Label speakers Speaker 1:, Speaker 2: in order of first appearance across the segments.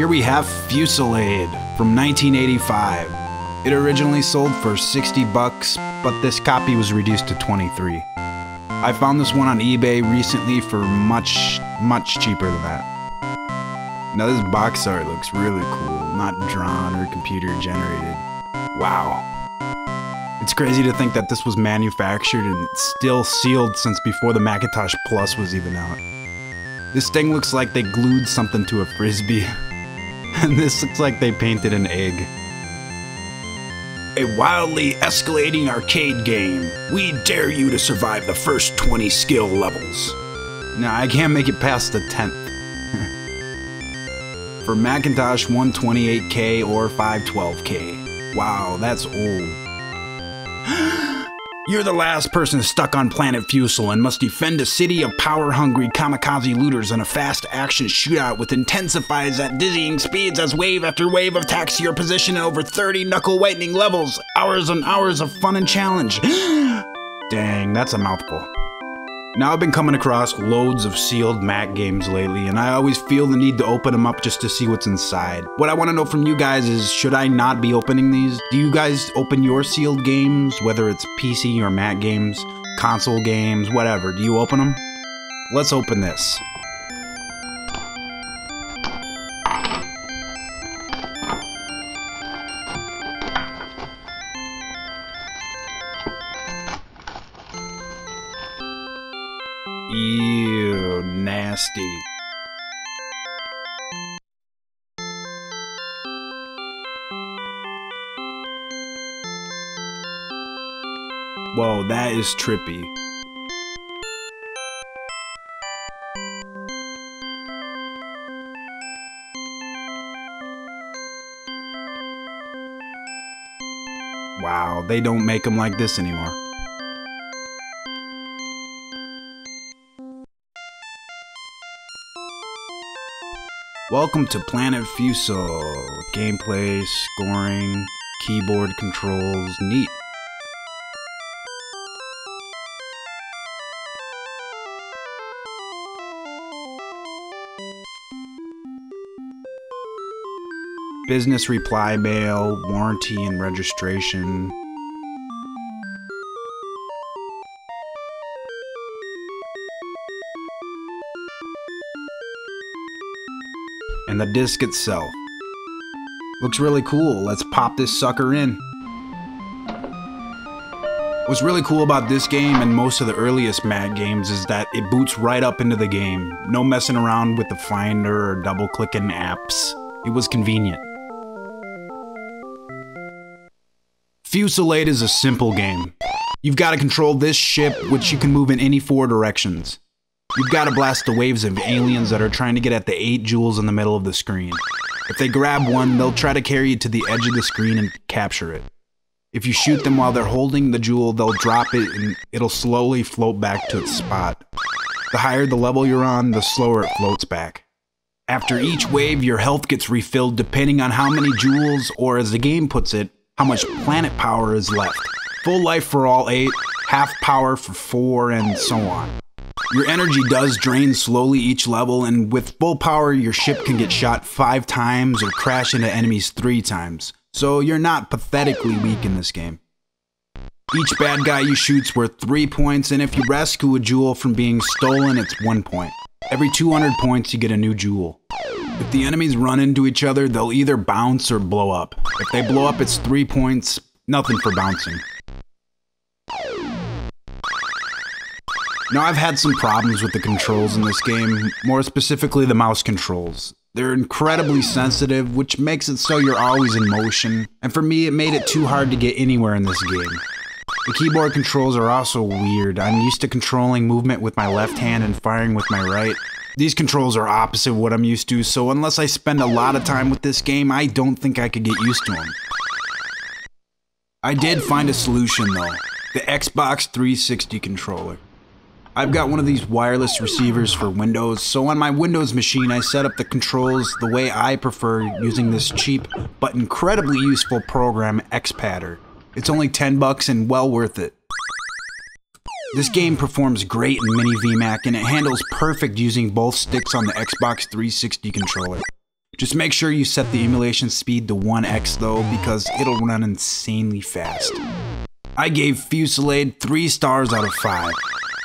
Speaker 1: Here we have Fusillade from 1985. It originally sold for 60 bucks, but this copy was reduced to 23. I found this one on eBay recently for much cheaper than that. Now this box art looks really cool, not drawn or computer generated. Wow. It's crazy to think that this was manufactured and still sealed since before the Macintosh Plus was even out. This thing looks like they glued something to a frisbee. And this looks like they painted an egg. A wildly escalating arcade game. We dare you to survive the first 20 skill levels. Now, I can't make it past the 10th. For Macintosh 128K or 512K. Wow, that's old. You're the last person stuck on planet Fusillade and must defend a city of power-hungry kamikaze looters in a fast-action shootout with intensifies at dizzying speeds as wave after wave attacks your position in over 30 knuckle-whitening levels. Hours and hours of fun and challenge. Dang, that's a mouthful. Now I've been coming across loads of sealed Mac games lately, and I always feel the need to open them up just to see what's inside. What I want to know from you guys is, should I not be opening these? Do you guys open your sealed games, whether it's PC or Mac games, console games, whatever? Do you open them? Let's open this. Ew, nasty. Whoa, that is trippy. Wow, they don't make them like this anymore. Welcome to Planet Fusillade. Gameplay, scoring, keyboard controls, neat. Business reply mail, warranty and registration. And the disc itself. Looks really cool. Let's pop this sucker in. What's really cool about this game and most of the earliest Mac games is that it boots right up into the game. No messing around with the Finder or double-clicking apps. It was convenient. Fusillade is a simple game. You've got to control this ship, which you can move in any 4 directions. You've got to blast the waves of aliens that are trying to get at the 8 jewels in the middle of the screen. If they grab one, they'll try to carry it to the edge of the screen and capture it. If you shoot them while they're holding the jewel, they'll drop it and it'll slowly float back to its spot. The higher the level you're on, the slower it floats back. After each wave, your health gets refilled depending on how many jewels, or as the game puts it, how much planet power is left. Full life for all 8, half power for 4, and so on. Your energy does drain slowly each level, and with full power, your ship can get shot 5 times or crash into enemies 3 times. So you're not pathetically weak in this game. Each bad guy you shoot's worth 3 points, and if you rescue a jewel from being stolen, it's 1 point. Every 200 points, you get a new jewel. If the enemies run into each other, they'll either bounce or blow up. If they blow up, it's 3 points, nothing for bouncing. Now, I've had some problems with the controls in this game, more specifically the mouse controls. They're incredibly sensitive, which makes it so you're always in motion, and for me, it made it too hard to get anywhere in this game. The keyboard controls are also weird. I'm used to controlling movement with my left hand and firing with my right. These controls are opposite of what I'm used to, so unless I spend a lot of time with this game, I don't think I could get used to them. I did find a solution though, the Xbox 360 controller. I've got one of these wireless receivers for Windows, so on my Windows machine I set up the controls the way I prefer using this cheap but incredibly useful program, Xpadder. It's only 10 bucks and well worth it. This game performs great in Mini VMAC and it handles perfect using both sticks on the Xbox 360 controller. Just make sure you set the emulation speed to 1x though, because it'll run insanely fast. I gave Fusillade 3 stars out of 5.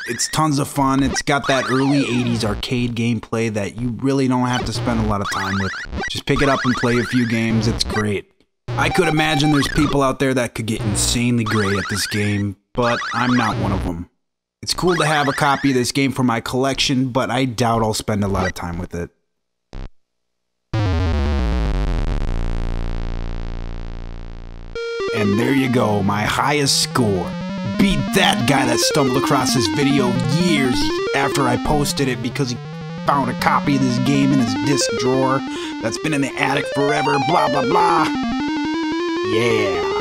Speaker 1: It's tons of fun. It's got that early 80s arcade gameplay that you really don't have to spend a lot of time with. Just pick it up and play a few games. It's great. I could imagine there's people out there that could get insanely great at this game, but I'm not one of them. It's cool to have a copy of this game for my collection, but I doubt I'll spend a lot of time with it. And there you go, my highest score. Beat that guy that stumbled across this video years after I posted it because he found a copy of this game in his disc drawer that's been in the attic forever, blah blah blah. Yeah.